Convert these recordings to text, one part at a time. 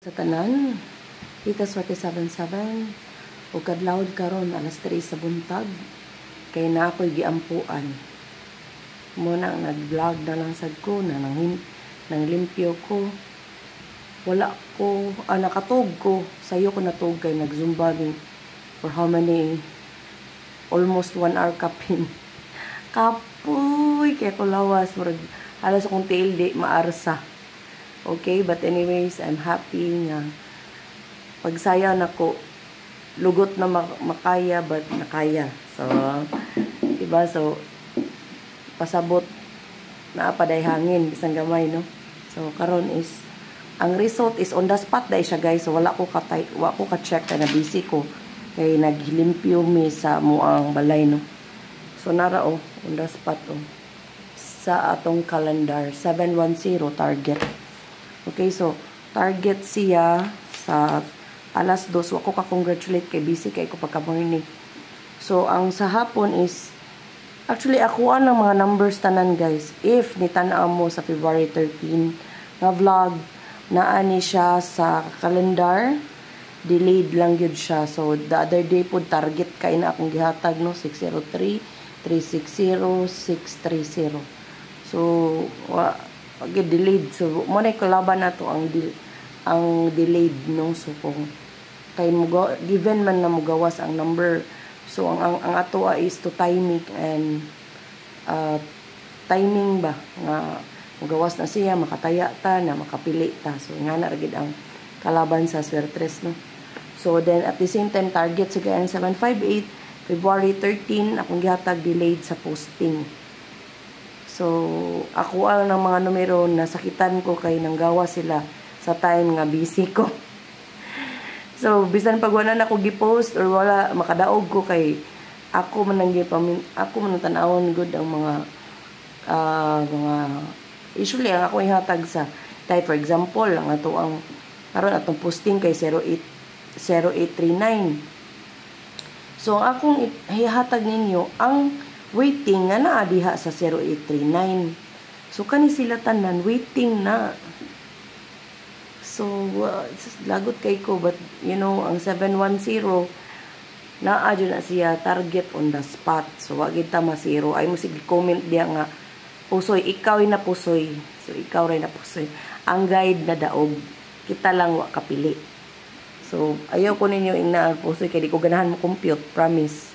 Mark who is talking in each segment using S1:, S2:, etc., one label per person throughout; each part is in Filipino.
S1: Sa tanan, Tita Swerte 77, o kadlawod karon alas 3 sa buntag, kay na ako'y giampuan. Muna nag-vlog na lang sad ko, na nang limpyo ko. Wala ko, nakatog ko. Sayo ko natog kay nag-zumba ni for how many, almost 1 hour kapin. Kapoy, kaya ko lawas. Halos akong tail di maarsa. Okay, but anyways, I'm happy nga pagsaya na ko, lugot na makaya, but nakaya. So, diba? So, pasabot na apaday hangin, bisang gamay, no? So, karon is, ang result is on the spot dahil siya, guys. So, wala ko ka-check na busy ko. Kaya naghilimpyo mi sa muang balay, no? So, nara, on the spot, sa atong calendar, 710 target. Okay, so, target siya sa alas 2. Wako ka-congratulate kay busy kay ko pagka-morning. So, ang sa hapon is, actually, ako ang mga numbers tanan, guys. If nitanaan mo sa February 13 na vlog, naani siya sa calendar, delayed lang yun siya. So, the other day po, target kay na akong gihatag, no? 603, 360, 630. So, delayed. So, muna kalaban na to ang delayed, no? So, kung kay given man na mugawas ang number. So, ang ato is to timing and timing ba nga mugawas na siya, makataya ta na makapili ta. So, nga na ragid ang kalaban sa Swertres, no? So, then at the same time target sa GN 758 February 13 akong gihatag delayed sa posting. So, ako ang ng mga numero na sakitan ko kay nanggawa sila sa time nga busy ko. So, bisan pag wala na ako gi-post or wala, makadaog ko kay ako man ang tanawon good ang mga usually ang ako ihatag sa type, for example, ang ato ang karon atong posting kay 0839. So, ang akong ihatag ninyo ang waiting nga naa diha sa 0839. So, kani sila tanan, waiting na. So, lagot kay ko, but, you know, ang 710, naa dyan na siya, target on the spot. So, wag kita masiro. Ay mo sige, comment diya nga, pusoy, ikaw ay na pusoy. So, ikaw rin na pusoy. Ang guide na daog, kita lang wak kapili. So, ayaw ko ninyo ina pusoy, kaya di ko ganahan mo compute, promise.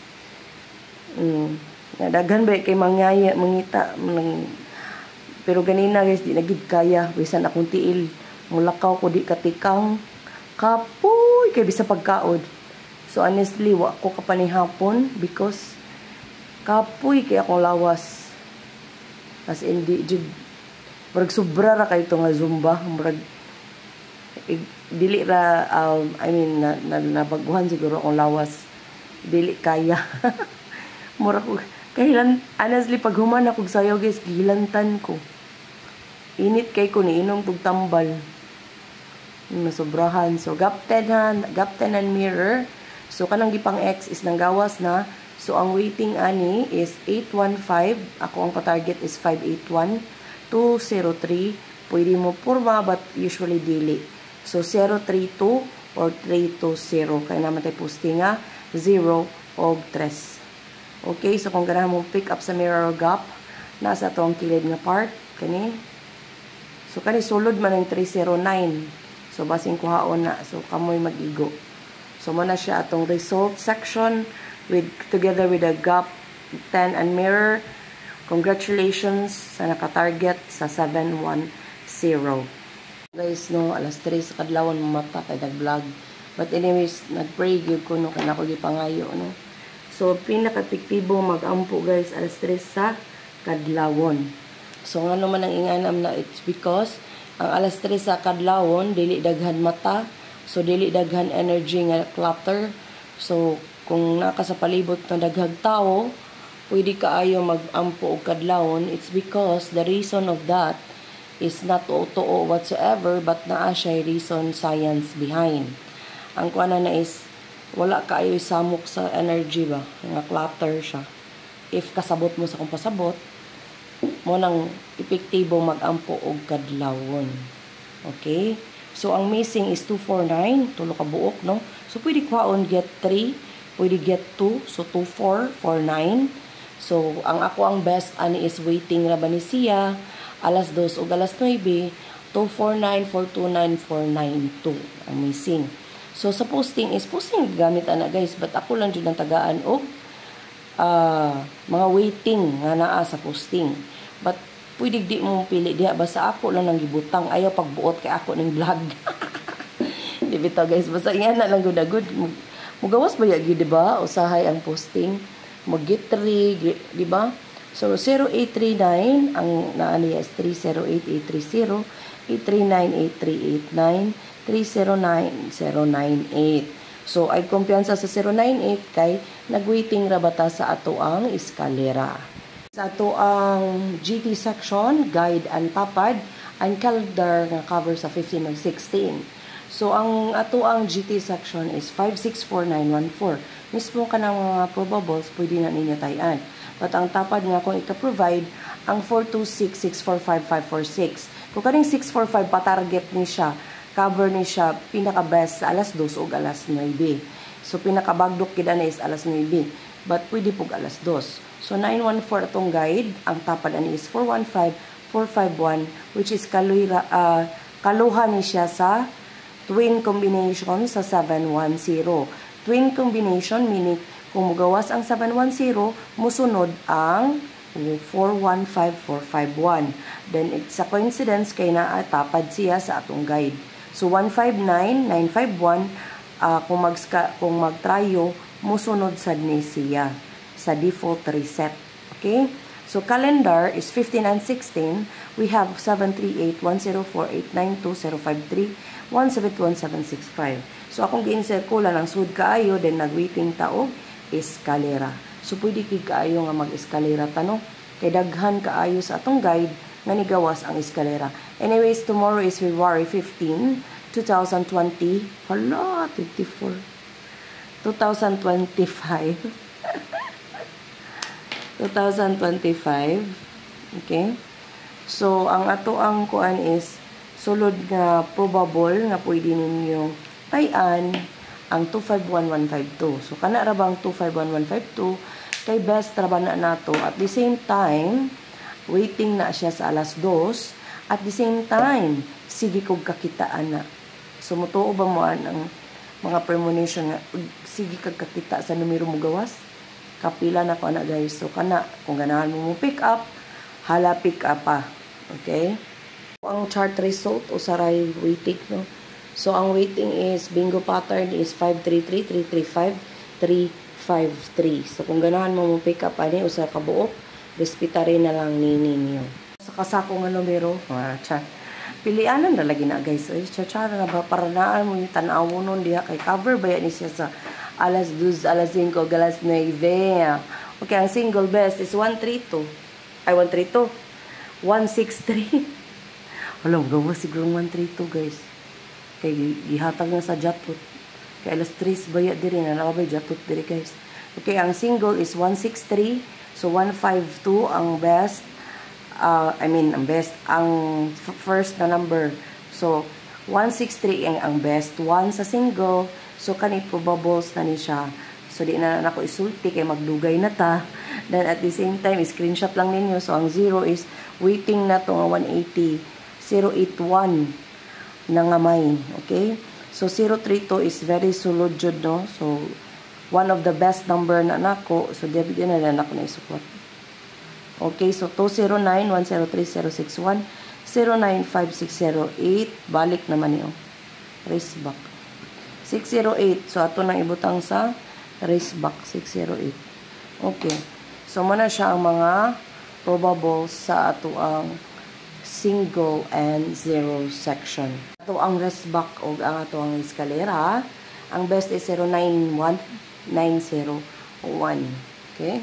S1: Daghan ba kay mangyaya, mangita, pero ganina guys, di nagid kaya, bisan akong tiil, mulakaw ko di katikang, kapoy, kay bisa pagkaod. So honestly, wa ko kapanihapon, because, kapoy, kay akong lawas. As in, marag sobra ra kay ito nga zumba, marag, dili ra, nabaguhan siguro akong lawas, dili kaya. Mura ko, honestly, pag human ako sayo, guys, gilantan ko. Init kay ko, niinom kong tambal. Nasobrahan. So, gap 10 and mirror. So, kanang gipang X is nanggawas na. So, ang waiting ani is 815. Ako ang pa-target is 581. 203. Pwede mo purma, but usually dili. So, 032 or 320. Kaya naman tayo posting nga, 0 o 3. Okay, so kung ganahan mo pick up sa mirror gap, nasa ito ang kilid nga part, kani. So, kani sulod man ang 309. So, basing kuhaon na. So, kamoy mag-igo. So, muna siya atong result section together with the gap 10 and mirror. Congratulations sa nakatarget sa 710. Guys, no, alas 3 sa kadlawon mata kay nag-vlog. But anyways, nag-pray gyud ko no kana ko gipangayo, no. So, pinaka-epektibo mag-ampo, guys, alas 3 sa kadlawon. So, nga naman ang inganam na, it's because ang alas 3 sa kadlawon, dili daghan mata. So, dili daghan energy nga clutter. So, kung naka sa palibot ng daghang tao, pwede kaayo mag-ampo og kadlawon. It's because the reason of that is not totoo whatsoever, but naa siya reason science behind. Ang kuana na is, wala kaayo samok sa energy ba, nga clutter siya. If kasabot mo sa kung pasabot, mo nang epektibo mag-ampo og kadlawon. Okay? So, ang missing is 249, tulo ka buok, no? So, pwede kwaon get 3, pwede get 2, so 2449. So, ang best ani is waiting ra ba ni siya, alas 2 o alas 9, 249, 429, 492, ang missing. So, sa posting is, posting gamit ana guys, but ako lang dyan ang tagaan og mga waiting nga naa sa posting. But, pwede di mo pili diha, basta ako lang nang gibutang, ayaw pagbuot kay ako ng vlog. Di bitaw guys, basta yan na lang good. Mugawas ba yagi, di ba? Usahay ang posting. Mag-get 3, di ba? So, 0839, ang naaniya is 308830, 8398389, 309098. So, ay kumpiyansa sa 098 kay nagwaiting rabata sa ato ang eskalera. Sa ato ang GT section, guide and tapad, ang calendar nga cover sa 15 and 16. So, ang ato ang GT section is 564914. Mismo ka ng mga probables, pwede na ninyo tayan. But ang tapad nga kung ika-provide, ang 426645546. Kung kaning 645 pa-target ni siya, cover ni siya, pinaka-best sa alas 2 o alas 9. So, pinaka-bagdok kita na is alas 9. But pwede po alas 2. So, 914 itong guide. Ang tapad ani is 415451, which is kaluha ni siya sa twin combination sa 710. Twin combination, meaning kung mugawas ang 710, musunod ang 415451. Then, it's a coincidence kay naatapad siya sa atong guide. So, 159951, kung mag-tryo, musunod sa ni siya sa default reset. Okay? So, calendar is 15 and 16. We have 738-104-892-053, 171-765. So, akong gi-encircula ng sud kaayo, then nag-waiting taog, eskalera. So, pwede kaayo nga mag-eskalera tanong. Kay daghan kaayo sa atong guide, nga nigawas ang eskalera. Anyways, tomorrow is February 15, 2020. Hala, 24. 2025. 2025. Okay? So, ang ato ang kuan is sulod nga probable nga pwede ninyo tayan ang 251152. So, kana ra bang 251152 kay best ra ba na nato. At the same time, waiting na siya sa alas 2. At the same time, sige kog kakitaan na. So, mutuo ba mo ang mga premonition nga, sige kag kakita sa numero mo gawas? Kapila na ko na guys. So, kana, kung ganahan mo pick up, hala pick up pa. Okay? Ang chart result, usaray waiting, no? So, ang waiting is, bingo pattern is 533-335-353. So, kung ganahan mo pick up, ani, usar ka buok, respeta rin na lang ninyo. Sa kasako nga numero, pilianan na lagi na guys. Ay, chachara na ba, para naan mo yung tanawo nun diha, kay cover ba yan siya sa alas 2, alas 5, alas 9. Okay, ang single best is 132. Ay, 132. 163. Alam, gawa siguro 132 guys. Kay gihatag na sa jatot. Kay alas 3 baya diri na nakabay jatot diri guys. Okay, ang single is 163. So 152 ang best. Ang best ang first na number. So 163 ang best one sa single. So kani probables na ni siya. So di na nako isulti kay magdugay na ta. Then at the same time screenshot lang ninyo. So ang 0 is waiting na to nga 180. 081 na ngamay. Okay? So, 032 is very sulod jud, no? So, one of the best number na nako. So, David yun na nako na isukot. Okay? So, 209-103-061, 095-608. Balik naman yun. Race back. 608. So, ato nang ibutang sa race back. 608. Okay. So, muna siya ang mga probables sa ato ang single and zero section. Ito ang rest back o ang ito ang eskalera. Ang best is 091901. Okay?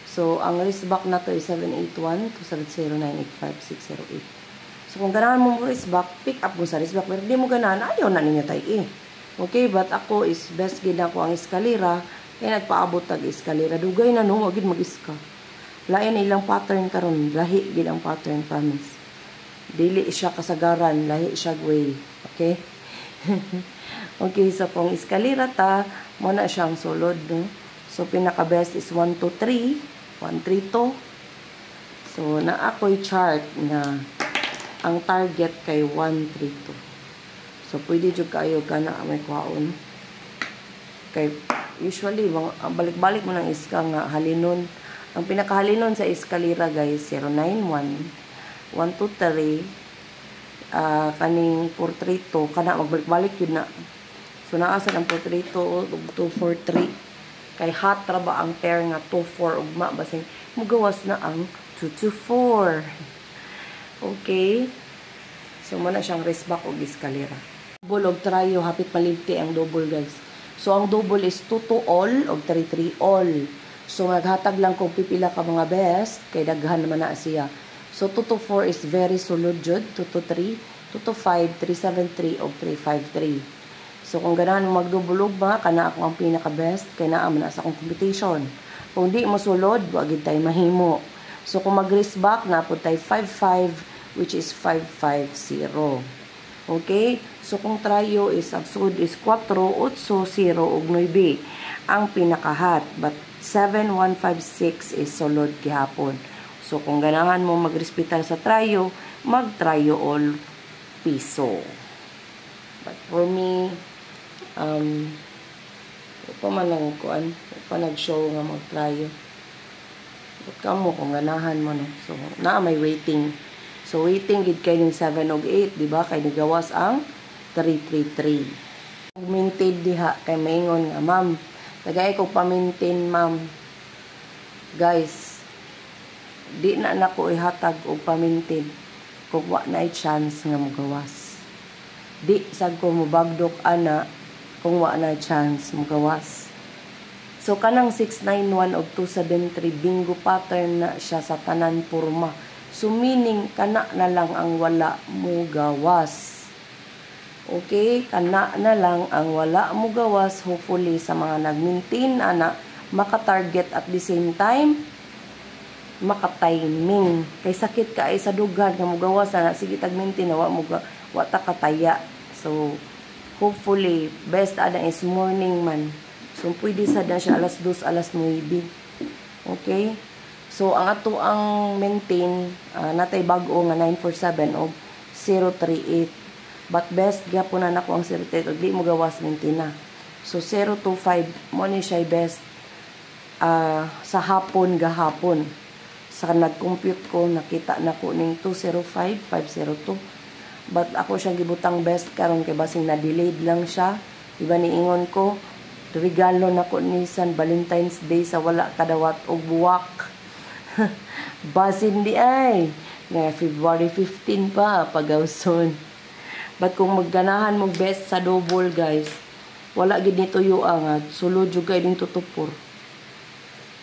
S1: So, ang rest back na to is 781-270-985-608. So, kung ganahan mo rest back, pick up mo sa rest back. Pero hindi mo ganahan, ayaw na ninyo tayo eh. Okay? But ako is best gina ko ang eskalera. Kaya nagpaabot tag eskalera. Dugay na no, wagid mag-iska. Lain ilang pattern karon, lahi gid ang pattern, promise. Dili siya kasagaran, lahi siya way. Okay? Okay, so kung eskalera ta, mo na siyang sulod, no? So, pinaka-best is 1, 2, 3. 1, 3, 2. So, na ako'y chart na ang target kay 1, 3, 2. So, pwede dyan kayo ka na may kwaon. Kay, usually, balik-balik mo ng iska nga halinon. Ang pinakahalinon sa eskalera, guys, 0, 9, 1, 1, 2, 3, kaning 4, 3, 2, kana magbalik-balik yun na. So, naasa ng 4, 3, 2, 2, 4, 3. Kay hot ra ba ang pair nga 2, 4, ugma, basing mugawas na ang 2, 2, 4. Okay? So, muna siyang race back o eskalera. Double og tryo, hapit malimti ang double, guys. So, ang double is 2 to all o 3, 3 all. So, maghatag lang kung pipila ka mga best, kay daghan naman na siya. So, 2 to 4 is very sulod jud. 2 to 3, 2 to 5, 3, 7, 3, o 3, 5, 3. So, kung ganahan mo magdubulog ba, kana ako ang pinaka-best, kaya naaman na sa akong competition. Kung di mo sulod, wag tayo mahimo. So, kung mag-race back, napod tayo 5-5, which is 5-5-0. Okay? So, kung tryo is, ang sud is 4, 8, 0, ug 9. Ang pinaka-hot. But, 7, 1, 5, 6 is sulod gihapon. So, kung ganahan mo mag-respital sa tryo, mag-tryo all piso. But, for me, pa man lang kuan, pa nag-show nga mag-tryo. But kamo kung ganahan mo, no? So, naa may waiting. So, waiting gid kay ning 7 og 8, di ba? Kay nigawas ang 333. Maintain diha kay maingon nga, ma'am, tagay ko pa-maintain, ma'am. Guys, di na nako ihatag og pa-maintain kung wa na chance nga mogawas. Di sad ko mobagdok ana kung wa na chance mogawas. So, kanang 691 o 273, bingo pattern na siya sa tanan purma. So, meaning, kana na lang ang wala mo gawas. Okay? Kana na lang ang wala mo gawas. Hopefully, sa mga nag-maintain, maka-target at the same time, maka-timing. Kay sakit ka ay sa dugan, nga mo gawas na, sige tag-maintain na, wa ta kataya. So, hopefully, best ada is morning man. So, pwede sa na siya alas 2, alas 9. Okay? So, ang ato ang maintain, natay bago nga 947 o 038. But best, gyapon na nako ang 038 o di mo gawas maintain na. So, 025, mo ni siya best sa hapon, gahapon. Sa nag-compute ko, nakita na ko ning 205, 502. But ako siya gibutang best karon kay basing na-delayed lang siya. Diba niingon ko, regalo na ko nisan Valentine's Day sa wala kadawat og buwak. Basin di ay. Nga February 15 pa, pagawson. But kung magganahan mo best sa double, guys, wala gid ni tuyo nga sulod jud kay ding tutupor.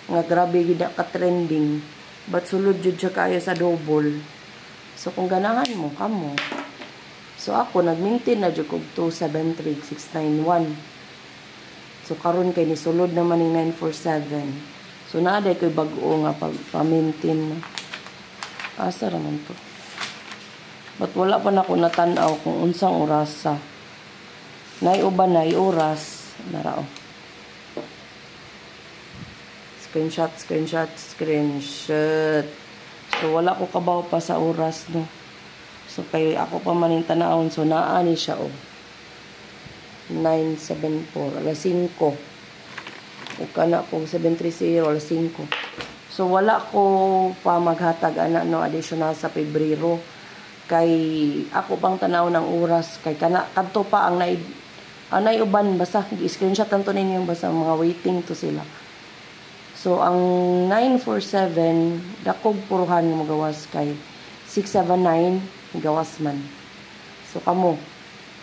S1: Nga grabe gid ka trending. But sulod jud siya kayo sa double. So kung ganahan mo, kamo. So ako nag-maintain na jud kog 273691. So karon kay ni sulod naman ning 947. So naaday koy bag-o nga pa-maintain. Asa ra man to. But wala pa nako natan-aw kung unsang oras sa. Nay uban nay oras narao. Screenshot. So wala ko kabaw pa sa oras, no. So kay ako pa maning tanawon, so naa ni siya 974 alas 5. O kana kung 730 alas 5. So wala ko pa maghatag no additional sa Pebrero kay ako pang tanaw ng oras kay kana kadto pa ang nay uban basta i-screenshot tanto ninyo basta mga waiting to sila. So ang 947 dakog puruhan nga magawas kay 679 gawas man. So kamo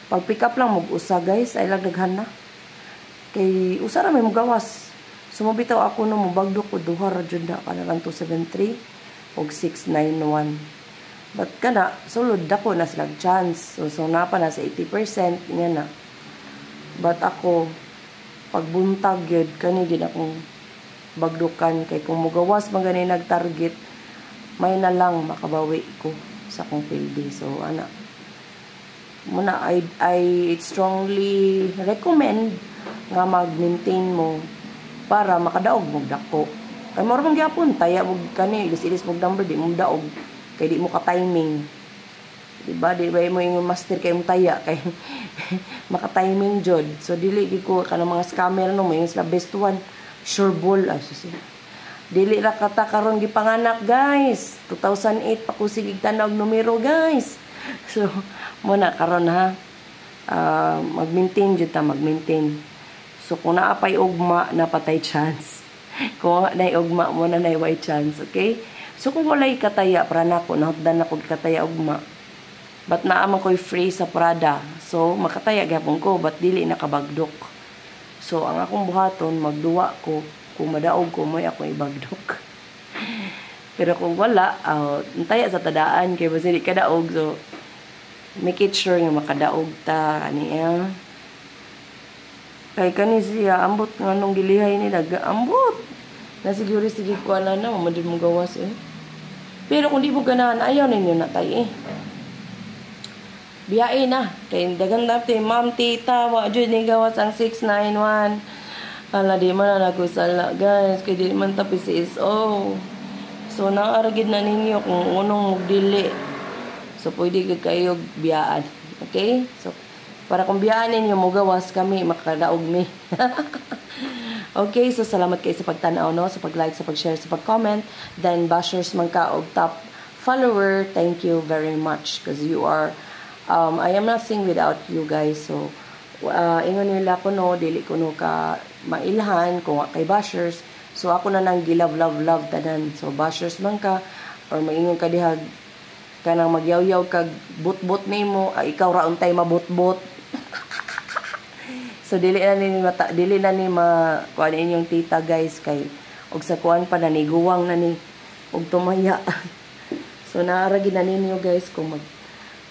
S1: pag pick up lang mag-usa guys ay lagdaghan na. Kay usa ra may magawas. So mabitaw ako no mobagdo ko duha ra jud na kanang 273 og 691. But kana sulod dako na sila chance. So napa na sa 80% nga na. But ako pagbuntag gyud kani gid akong bagdukan kay kung mugawas man gani nag-target may na lang makabawi ko sa kong pildi. So ana muna I strongly recommend nga mag-maintain mo para makadaog mo dako. Kay mo ron gyapon taya mo kani ilis-ilis mo number di mo daog kay di mo ka timing. Diba? Di ba mo yung master kay mo taya kay maka-timing jud. So dili gid ko kanang mga scammer no mo yung sila best one sure ball susi. Dili ra kata karon gipanganak guys. 2008 pa ko sige tanaw numero guys. So mo na karon ha. Mag-maintain jud ta mag-maintain. So kung naapay ugma na patay chance. Kung nay ugma mo na nay way chance, okay? So kung walay kataya para nako nahutdan na ko kataya ugma. But naaman ko'y free sa Prada. So, makataya gapon ko, but dili nakabagdok. So, ang akong buhaton, magduwa ko. Kung madaog ko, may akong ibagdok. Pero kung wala, taya sa tadaan, kaya basta di kadaog. So, make it sure nga makadaog ta. Kaniya. Kaya kani siya, ambot nga nung gilihay nila, ambot. Nasiguro sige ko ala na, mamadun mo gawas eh. Pero kung di mo ganahan, ayaw ninyo na tayo eh. Biyain na. Kaya dagang dapte, ma'am, tita, wajud ni gawas ang 691. Hala, di man na nagusala, guys. Kaya di man tapi CSO. So, naaragid na ninyo kung unong magdili. So, pwede kayo biyaan. Okay? So, para kung biyaan ninyo, mugawas kami, makadaog mi. Okay, so salamat kayo sa pagtanaw, no? Sa pag-like, sa pag-share, sa pag-comment. Then, bashers man ka og top follower, thank you very much. Because you are I am nothing without you guys. So, ingon nila ko no, dili ko no ka mailhan kung kay bashers. So, ako na nang love tanan. So, bashers man ka, or maingon ka dihag, kanang magyaw-yaw kag but-but nimo, ikaw ra untay mabut-but. So, dili na ni kuan inyong tita guys, kay, og sa kuan pa, naniguwang na ni, og tumaya. So, naaragin na ninyo guys, kung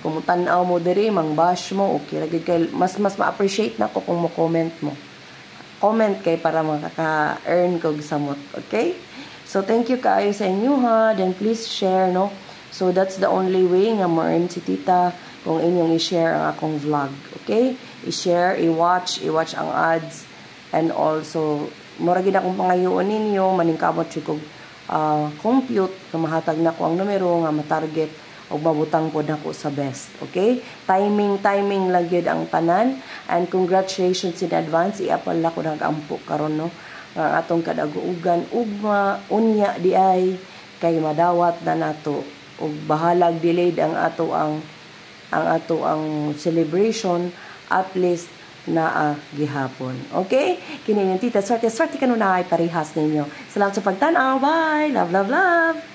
S1: tanaw mo diri, mang bash mo, okay, lagi kay mas ma-appreciate na ko kung mo comment mo. Comment kay para makaka-earn ko samot, okay? So, thank you kaayo sa inyo ha. Then, please share, no? So, that's the only way nga ma-earn si tita kung inyong i-share ang akong vlog, okay? I-share, i-watch ang ads, and also, muragin akong pangayoon ninyo, maningkamot siya kong compute, na mahatag na ko ang numero, nga matarget, o mabutang po na ko sa best. Okay? Timing lang yun ang tanan. And congratulations in advance. Iapal na ko nag-ampo karon no? Ang atong kadaguugan, ugma, unya di ay, kay madawat na nato. O bahalag delayed ang ato ang celebration, at least na gihapon. Okay? Kini yung tita, swerte ka nun na ay parihas ninyo. Salamat sa pagtanaw. Bye! Love, love, love!